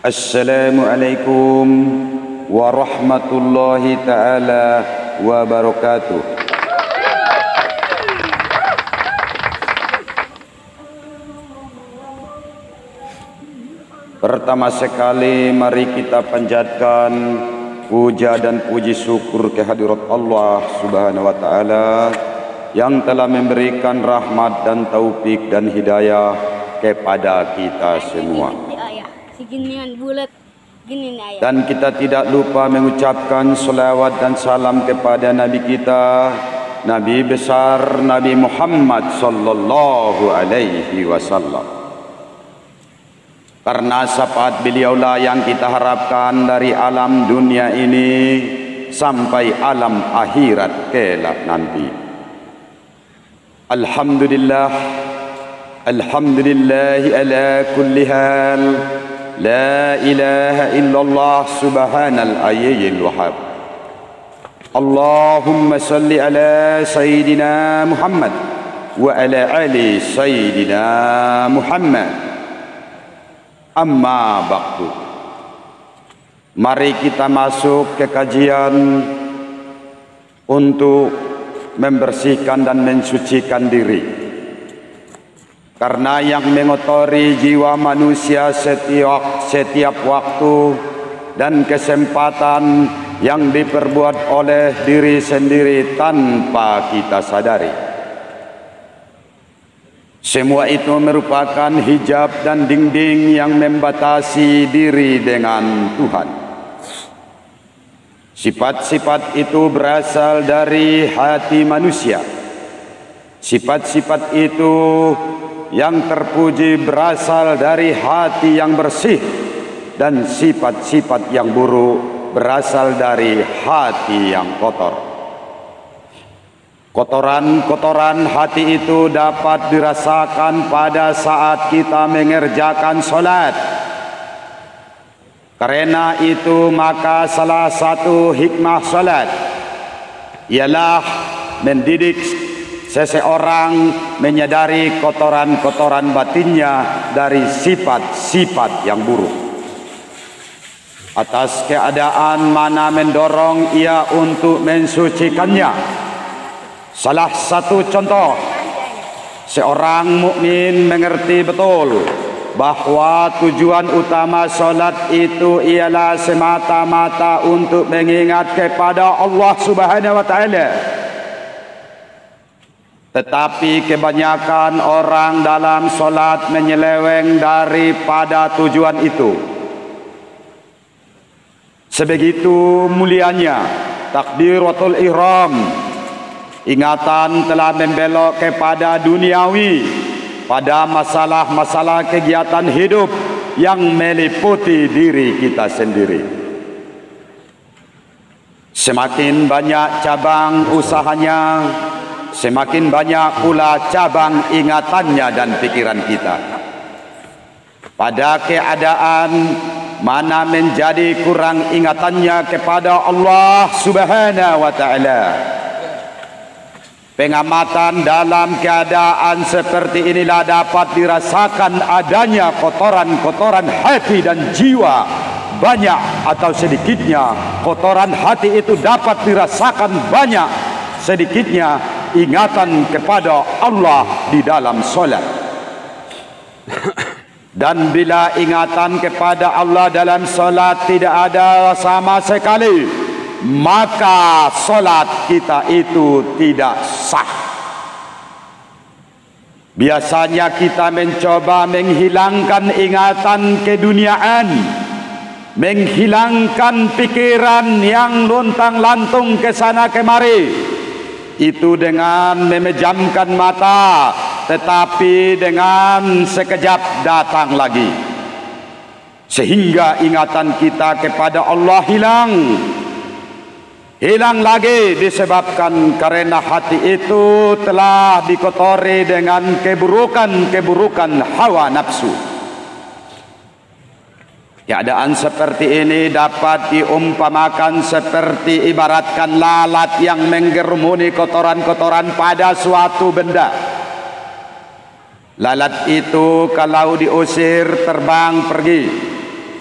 Assalamualaikum warahmatullahi ta'ala wabarakatuh. Pertama sekali mari kita panjatkan puja dan puji syukur kehadirat Allah Subhanahu wa taala yang telah memberikan rahmat dan taufik dan hidayah kepada kita semua. Dan kita tidak lupa mengucapkan selawat dan salam kepada Nabi kita, Nabi besar Nabi Muhammad sallallahu alaihi wasallam. Karena syafaat beliaulah yang kita harapkan dari alam dunia ini sampai alam akhirat kelak nanti. Alhamdulillah, alhamdulillah ala kulli hal. La ilaha illallah subhanal ayyil wahab. Allahumma salli ala Sayyidina Muhammad wa ala ali Sayyidina Muhammad. Amma ba'du. Mari kita masuk ke kajian untuk membersihkan dan mensucikan diri. Karena yang mengotori jiwa manusia setiap waktu dan kesempatan yang diperbuat oleh diri sendiri tanpa kita sadari. Semua itu merupakan hijab dan dinding yang membatasi diri dengan Tuhan. Sifat-sifat itu berasal dari hati manusia. Sifat-sifat itu yang terpuji berasal dari hati yang bersih, dan sifat-sifat yang buruk berasal dari hati yang kotor. Kotoran-kotoran hati itu dapat dirasakan pada saat kita mengerjakan solat. Karena itu maka salah satu hikmah solat ialah mendidik seseorang menyadari kotoran-kotoran batinnya dari sifat-sifat yang buruk. Atas keadaan mana mendorong ia untuk mensucikannya. Salah satu contoh, seorang mukmin mengerti betul bahwa tujuan utama solat itu ialah semata-mata untuk mengingat kepada Allah Subhanahu wa taala. Tetapi kebanyakan orang dalam solat menyeleweng daripada tujuan itu. Sebegitu mulianya takbiratul ihram, ingatan telah membelok kepada duniawi pada masalah-masalah kegiatan hidup yang meliputi diri kita sendiri. Semakin banyak cabang usahanya, semakin banyak pula cabang ingatannya dan pikiran kita. Pada keadaan mana menjadi kurang ingatannya kepada Allah Subhanahu wa taala. Pengamatan dalam keadaan seperti inilah dapat dirasakan adanya kotoran-kotoran hati dan jiwa. Banyak atau sedikitnya kotoran hati itu dapat dirasakan banyak sedikitnya ingatan kepada Allah di dalam solat. Dan bila ingatan kepada Allah dalam solat tidak ada sama sekali, maka solat kita itu tidak sah. Biasanya kita mencoba menghilangkan ingatan keduniaan, menghilangkan pikiran yang lontang-lantung ke sana kemari, itu dengan memejamkan mata, tetapi dengan sekejap datang lagi, sehingga ingatan kita kepada Allah hilang lagi, disebabkan karena hati itu telah dikotori dengan keburukan hawa nafsu. Keadaan seperti ini dapat diumpamakan seperti ibaratkan lalat yang menggerumuni kotoran-kotoran pada suatu benda. Lalat itu kalau diusir terbang pergi,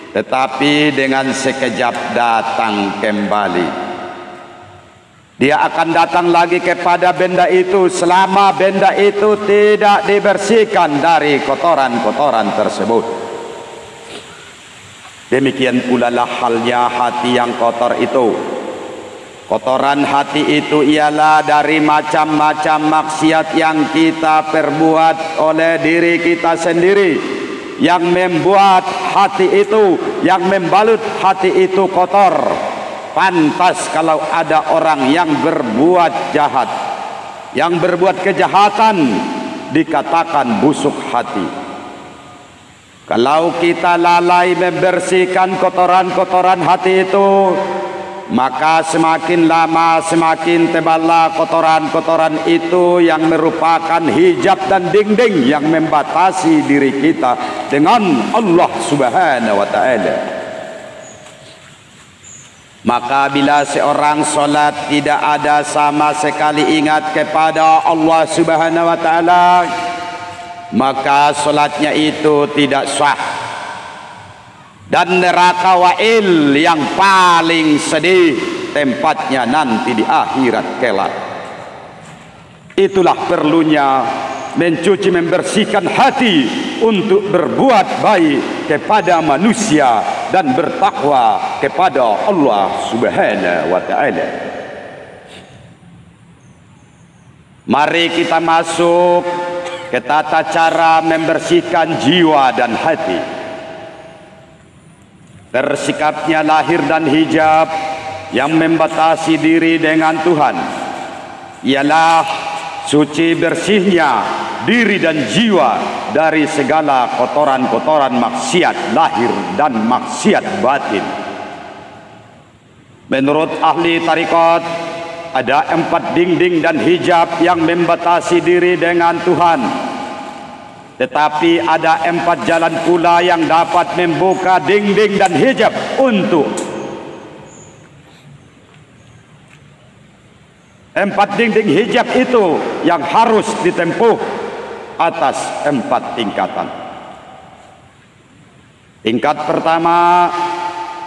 tetapi dengan sekejap datang kembali. Dia akan datang lagi kepada benda itu selama benda itu tidak dibersihkan dari kotoran-kotoran tersebut. Demikian pula lah halnya hati yang kotor itu. Kotoran hati itu ialah dari macam-macam maksiat yang kita perbuat oleh diri kita sendiri, yang membuat hati itu, yang membalut hati itu kotor. Pantas kalau ada orang yang berbuat jahat, yang berbuat kejahatan, dikatakan busuk hati. Kalau kita lalai membersihkan kotoran-kotoran hati itu, maka semakin lama semakin teballah kotoran-kotoran itu yang merupakan hijab dan dinding yang membatasi diri kita dengan Allah Subhanahu wa Ta'ala. Maka bila seorang solat tidak ada sama sekali ingat kepada Allah Subhanahu wa Ta'ala, maka solatnya itu tidak sah. Dan neraka wa'il yang paling sedih tempatnya nanti di akhirat kelak. Itulah perlunya mencuci, membersihkan hati untuk berbuat baik kepada manusia dan bertakwa kepada Allah Subhanahu wa Ta'ala. Mari kita masuk ke tata cara membersihkan jiwa dan hati. Tersikapnya lahir dan hijab yang membatasi diri dengan Tuhan ialah suci bersihnya diri dan jiwa dari segala kotoran-kotoran maksiat lahir dan maksiat batin. Menurut ahli tarikat, ada 4 dinding dan hijab yang membatasi diri dengan Tuhan. Tetapi ada 4 jalan pula yang dapat membuka dinding dan hijab untuk 4 dinding hijab itu yang harus ditempuh atas 4 tingkatan. Tingkat pertama,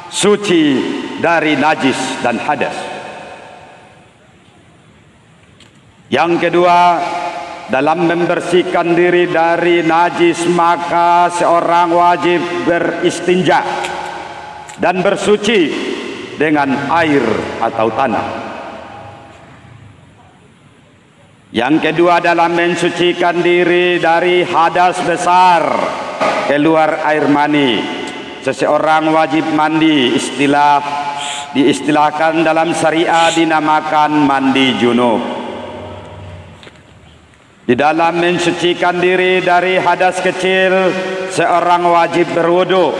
suci dari najis dan hadas. Yang kedua, dalam membersihkan diri dari najis maka seorang wajib beristinja dan bersuci dengan air atau tanah. Yang kedua, dalam mensucikan diri dari hadas besar, keluar air mani, seseorang wajib mandi, diistilahkan dalam syariah dinamakan mandi junub. Di dalam mensucikan diri dari hadas kecil, seorang wajib berwudu.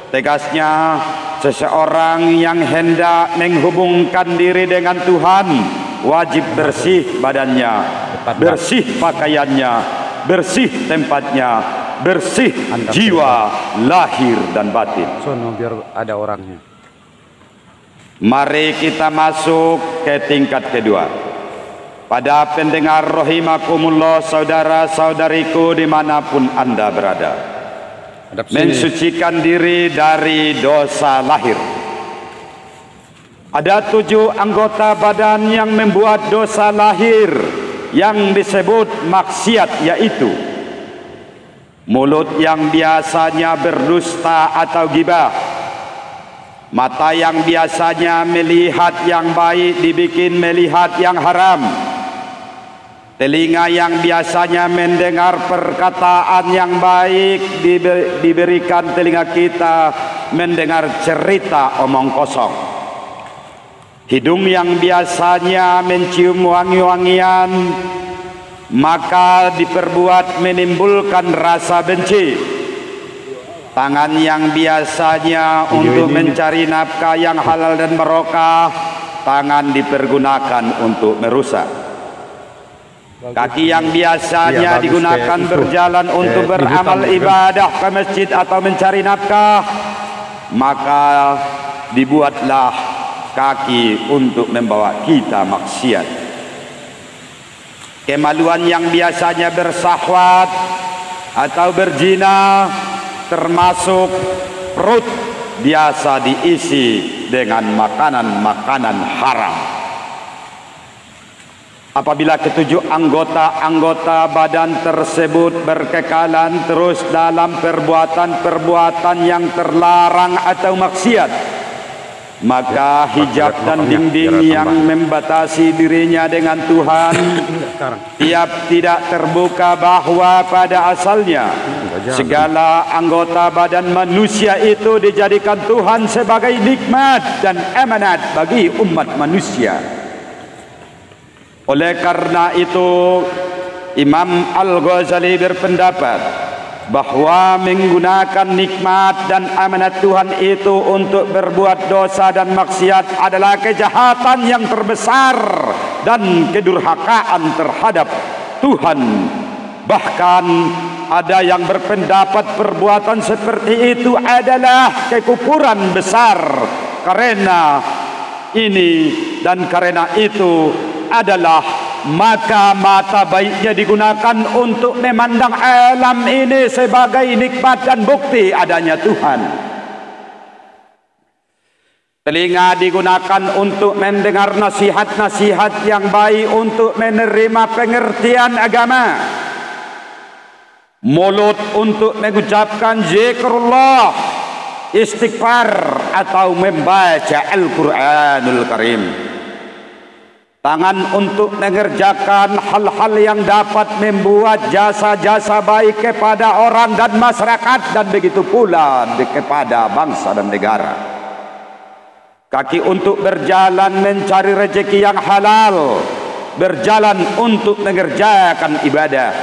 Tegasnya, seseorang yang hendak menghubungkan diri dengan Tuhan wajib bersih badannya, bersih pakaiannya, bersih tempatnya, bersih jiwa, lahir dan batin. Sono biar ada orangnya. Mari kita masuk ke tingkat kedua. Pada pendengar rahimakumullah, saudara-saudariku dimanapun Anda berada, mensucikan diri dari dosa lahir. Ada 7 anggota badan yang membuat dosa lahir yang disebut maksiat, yaitu mulut yang biasanya berdusta atau ghibah, mata yang biasanya melihat yang baik dibikin melihat yang haram, telinga yang biasanya mendengar perkataan yang baik diberikan telinga kita mendengar cerita omong kosong, hidung yang biasanya mencium wangi-wangian maka diperbuat menimbulkan rasa benci, tangan yang biasanya untuk mencari nafkah yang halal dan barokah, tangan dipergunakan untuk merusak. Kaki yang biasanya digunakan berjalan untuk beramal ibadah ke masjid atau mencari nafkah, maka dibuatlah kaki untuk membawa kita maksiat. Kemaluan yang biasanya bersahwat atau berzina, termasuk perut biasa diisi dengan makanan-makanan haram. Apabila ketujuh anggota badan tersebut berkekalan terus dalam perbuatan-perbuatan yang terlarang atau maksiat, maka hijab dan dinding yang membatasi dirinya dengan Tuhan tiap tidak terbuka, bahwa pada asalnya segala anggota badan manusia itu dijadikan Tuhan sebagai nikmat dan amanat bagi umat manusia. Oleh karena itu, Imam Al-Ghazali berpendapat bahwa menggunakan nikmat dan amanat Tuhan itu untuk berbuat dosa dan maksiat adalah kejahatan yang terbesar dan kedurhakaan terhadap Tuhan. Bahkan ada yang berpendapat perbuatan seperti itu adalah kekufuran besar. Karena ini dan karena itu adalah maka mata baiknya digunakan untuk memandang alam ini sebagai nikmat dan bukti adanya Tuhan. Telinga digunakan untuk mendengar nasihat-nasihat yang baik, untuk menerima pengertian agama. Mulut untuk mengucapkan zikrullah, istighfar atau membaca Al-Quranul Karim. Tangan untuk mengerjakan hal-hal yang dapat membuat jasa-jasa baik kepada orang dan masyarakat, dan begitu pula kepada bangsa dan negara. Kaki untuk berjalan mencari rezeki yang halal, berjalan untuk mengerjakan ibadah.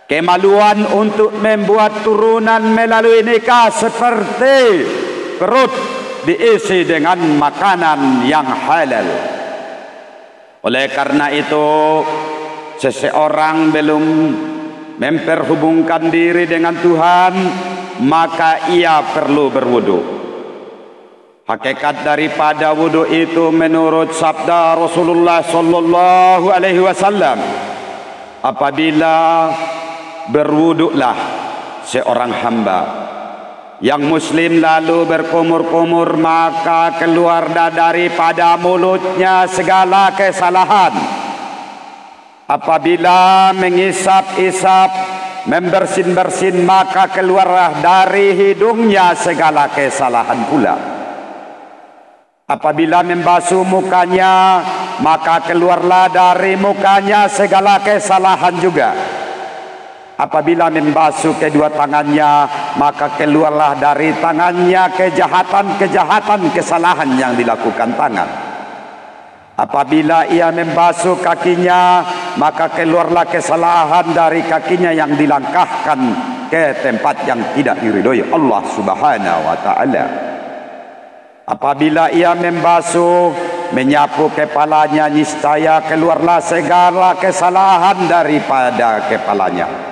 Kemaluan untuk membuat turunan melalui nikah, seperti perut diisi dengan makanan yang halal. Oleh karena itu, seseorang belum memperhubungkan diri dengan Tuhan, maka ia perlu berwudu. Hakikat daripada wudu itu menurut sabda Rasulullah sallallahu alaihi wasallam, apabila berwuduklah seorang hamba yang muslim lalu berkumur-kumur, maka keluar daripada mulutnya segala kesalahan. Apabila mengisap-isap, membersin-bersin, maka keluarlah dari hidungnya segala kesalahan pula. Apabila membasuh mukanya, maka keluarlah dari mukanya segala kesalahan juga. Apabila membasuh kedua tangannya, maka keluarlah dari tangannya kejahatan-kejahatan, kesalahan yang dilakukan tangan. Apabila ia membasuh kakinya, maka keluarlah kesalahan dari kakinya yang dilangkahkan ke tempat yang tidak diridhoi Allah Subhanahu wa taala. Apabila ia membasuh, menyapu kepalanya, niscaya keluarlah segala kesalahan daripada kepalanya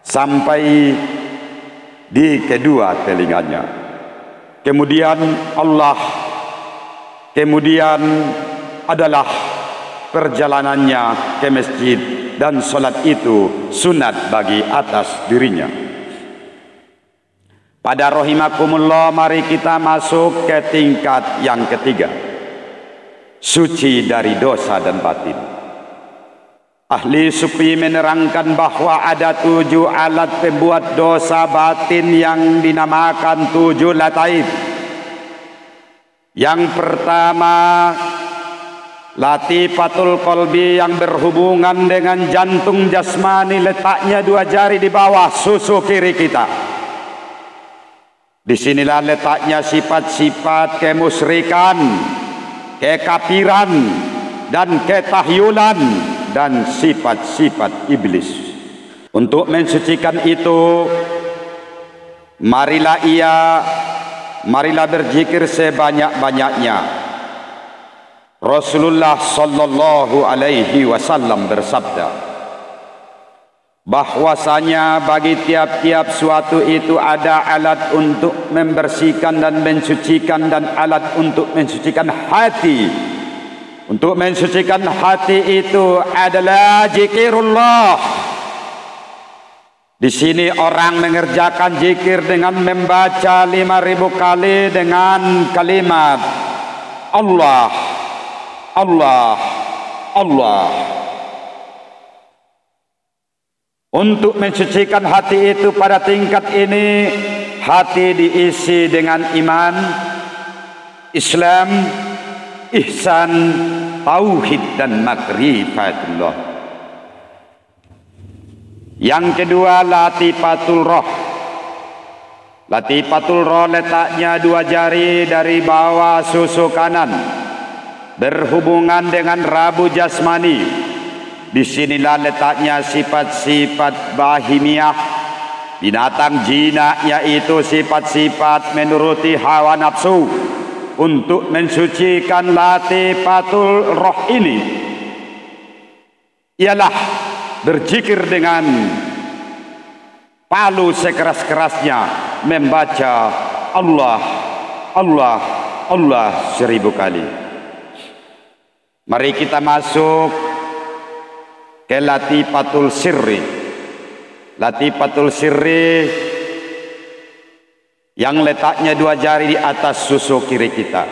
sampai di kedua telinganya. Kemudian adalah perjalanannya ke masjid, dan solat itu sunat bagi atas dirinya. Pada rahimakumullah, mari kita masuk ke tingkat yang ketiga, suci dari dosa dan batin. Ahli sufi menerangkan bahwa ada 7 alat pembuat dosa batin yang dinamakan 7 lataif. Yang pertama, latifatul qalbi, yang berhubungan dengan jantung jasmani, letaknya 2 jari di bawah susu kiri kita. Disinilah letaknya sifat-sifat kemusyrikan, kekafiran, dan ketahyulan, dan sifat-sifat iblis. Untuk mensucikan itu, marilah berzikir sebanyak-banyaknya. Rasulullah sallallahu alaihi wasallam bersabda bahwasanya bagi tiap-tiap suatu itu ada alat untuk membersihkan dan mensucikan, dan alat untuk mensucikan hati. Untuk mensucikan hati itu adalah zikirullah. Di sini orang mengerjakan zikir dengan membaca 5.000 kali dengan kalimat Allah, Allah, Allah. Untuk mensucikan hati itu pada tingkat ini, hati diisi dengan iman, Islam, ihsan, tauhid dan makrifatullah. Yang kedua, latifatul roh. Latifatul roh letaknya 2 jari dari bawah susu kanan, berhubungan dengan rabu jasmani. Disinilah letaknya sifat-sifat bahimiyah, binatang jinak, yaitu sifat-sifat menuruti hawa nafsu. Untuk mensucikan latifatul roh ini ialah berzikir dengan palu sekeras-kerasnya, membaca Allah, Allah, Allah 1000 kali. Mari kita masuk ke latifatul sirri. Latifatul sirri yang letaknya 2 jari di atas susu kiri kita.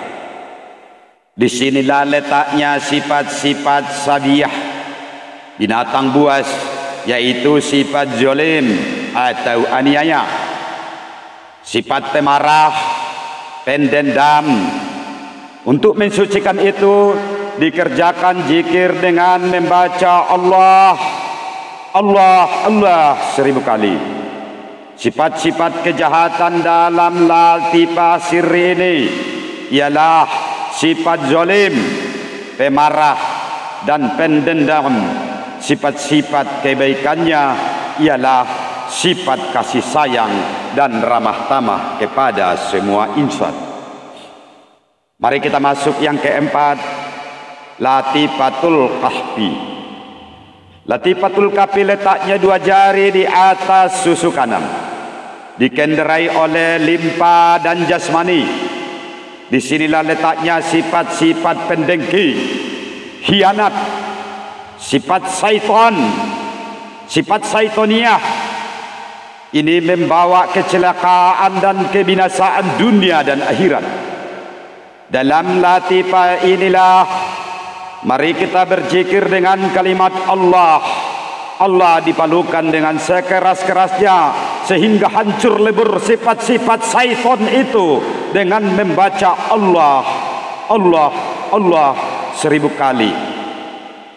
Disinilah letaknya sifat-sifat sabiyah, binatang buas, yaitu sifat zalim atau aniaya, sifat pemarah, pendendam. Untuk mensucikan itu dikerjakan zikir dengan membaca Allah, Allah, Allah 1000 kali. Sifat-sifat kejahatan dalam latifah sirri ini ialah sifat zalim, pemarah dan pendendam. Sifat-sifat kebaikannya ialah sifat kasih sayang dan ramah tamah kepada semua insan. Mari kita masuk yang keempat, latifatul kahfi. Latifatul kahfi letaknya 2 jari di atas susu kanan, dikenderai oleh limpa dan jasmani. Disinilah letaknya sifat-sifat pendengki, khianat, sifat syaitan, sifat syaitoniah. Ini membawa kecelakaan dan kebinasaan dunia dan akhirat. Dalam latifah inilah mari kita berzikir dengan kalimat Allah. Allah dipalukan dengan sekeras-kerasnya sehingga hancur lebur sifat-sifat syaitan itu dengan membaca Allah, Allah, Allah 1000 kali.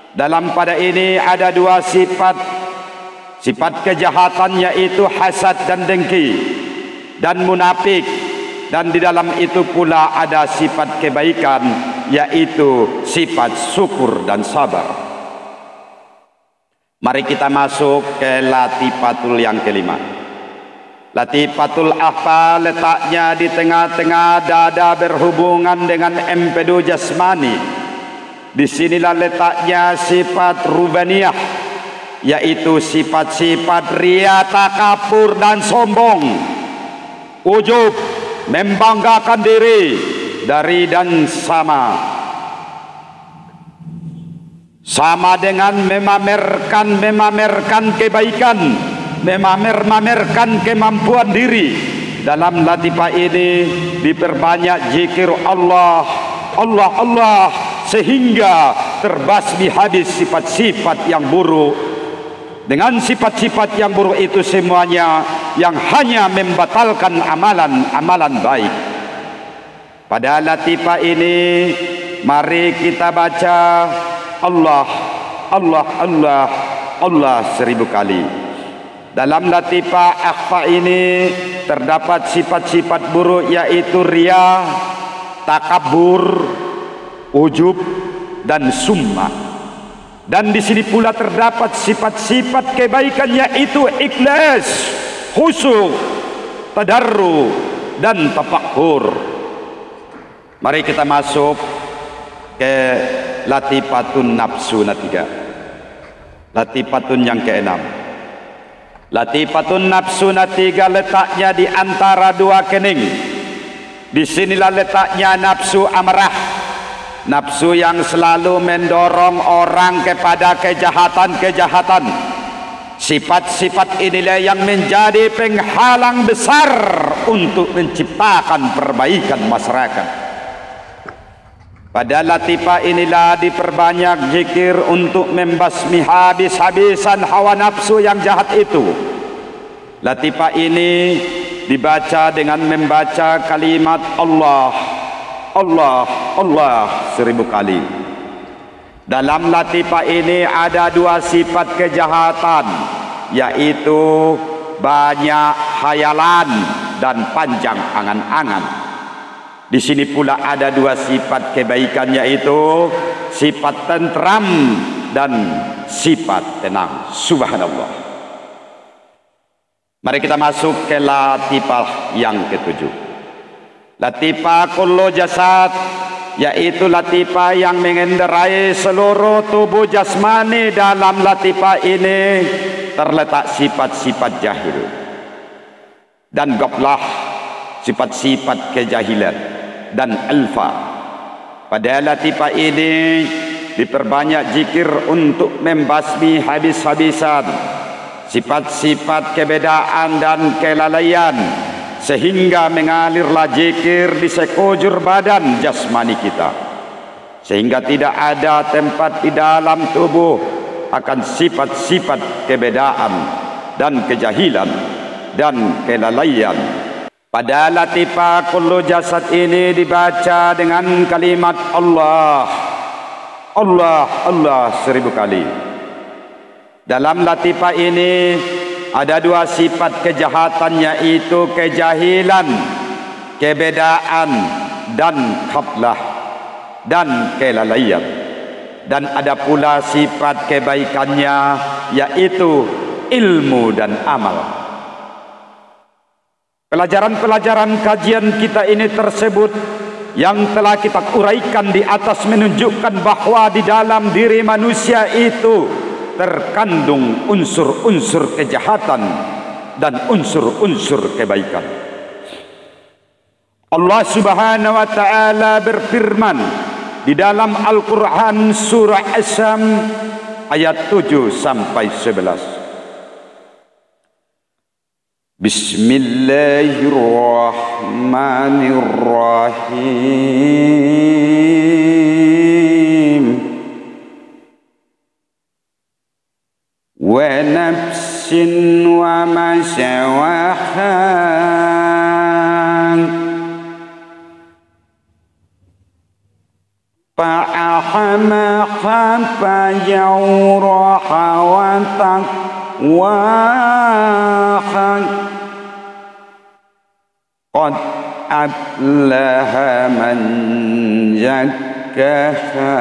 Dalam pada ini ada 2 sifat. Sifat kejahatan yaitu hasad dan dengki dan munafik. Dan di dalam itu pula ada sifat kebaikan yaitu sifat syukur dan sabar. Mari kita masuk ke latifatul yang kelima. Latifatul ahfa letaknya di tengah-tengah dada berhubungan dengan empedu jasmani. Disinilah letaknya sifat rubaniyah, yaitu sifat-sifat riya, takabur dan sombong, ujub, membanggakan diri dari dan sama dengan memamerkan kebaikan, memamerkan kemampuan diri. Dalam latifah ini diperbanyak zikir Allah, Allah, Allah, sehingga terbasmi habis sifat-sifat yang buruk. Dengan sifat-sifat yang buruk itu semuanya yang hanya membatalkan amalan-amalan baik. Pada latifah ini mari kita baca Allah, Allah, Allah, Allah 1000 kali. Dalam latifah akhfa ini terdapat sifat-sifat buruk yaitu riya, takabur, ujub dan summa. Dan di sini pula terdapat sifat-sifat kebaikan yaitu ikhlas, khusyuk, tadarru dan tafakkur. Mari kita masuk ke latifatun nafsu natiga. Latifatun yang keenam. Latifatun nafsu natiga letaknya di antara 2 kening. Di sinilah letaknya nafsu amarah, nafsu yang selalu mendorong orang kepada kejahatan-kejahatan. Sifat-sifat inilah yang menjadi penghalang besar untuk menciptakan perbaikan masyarakat. Pada latifah inilah diperbanyak zikir untuk membasmi habis-habisan hawa nafsu yang jahat itu. Latifah ini dibaca dengan membaca kalimat Allah, Allah, Allah 1000 kali. Dalam latifah ini ada 2 sifat kejahatan, yaitu banyak khayalan dan panjang angan-angan. Di sini pula ada 2 sifat kebaikan, yaitu sifat tentram dan sifat tenang. Subhanallah. Mari kita masuk ke latifah yang ke-7. Latifah kullu jasad, yaitu latifah yang mengendarai seluruh tubuh jasmani. Dalam latifah ini terletak sifat-sifat jahil dan gaflah, sifat-sifat kejahilan dan alfa. Pada latifah ini diperbanyak zikir untuk membasmi habis-habisan sifat-sifat kebedaan dan kelalaian, sehingga mengalirlah zikir di sekujur badan jasmani kita, sehingga tidak ada tempat di dalam tubuh akan sifat-sifat kebedaan dan kejahilan dan kelalaian. Pada latifah kullu jasad ini dibaca dengan kalimat Allah, Allah, Allah 1000 kali. Dalam latifah ini ada 2 sifat kejahatan, yaitu kejahilan, kebedaan dan khaflah dan kelalaian. Dan ada pula sifat kebaikannya, yaitu ilmu dan amal. Pelajaran-pelajaran kajian kita ini tersebut yang telah kita uraikan di atas menunjukkan bahwa di dalam diri manusia itu terkandung unsur-unsur kejahatan dan unsur-unsur kebaikan. Allah Subhanahu wa taala berfirman di dalam Al-Qur'an surah As-Sam ayat 7 sampai 11. Bismillahirrahmanirrahim. Wa nafsin wa ma sawaha fa'ahamaha fajawraha wa taqwaha qad aflaha man zakkaha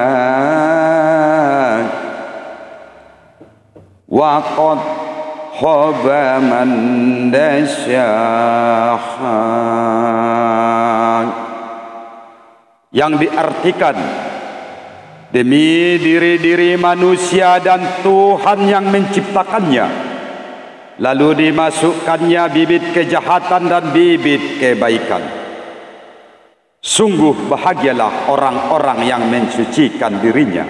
wa qad khaba man dasyaha. Yang diartikan, demi diri-diri manusia dan Tuhan yang menciptakannya, lalu dimasukkannya bibit kejahatan dan bibit kebaikan. Sungguh bahagialah orang-orang yang mensucikan dirinya,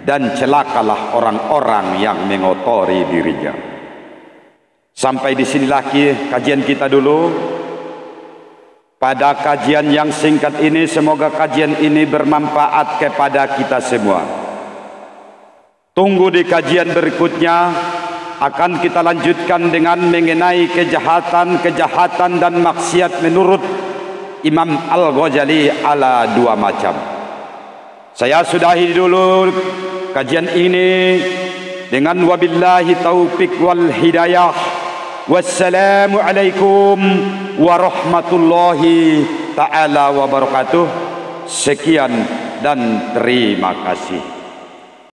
dan celakalah orang-orang yang mengotori dirinya. Sampai di sinilah kajian kita dulu. Pada kajian yang singkat ini, semoga kajian ini bermanfaat kepada kita semua. Tunggu di kajian berikutnya, akan kita lanjutkan dengan mengenai kejahatan dan maksiat menurut Imam Al-Ghazali ala 2 macam. Saya sudahi dulu kajian ini dengan wabillahi taufik wal hidayah. Wassalamualaikum warahmatullahi ta'ala wabarakatuh. Sekian dan terima kasih.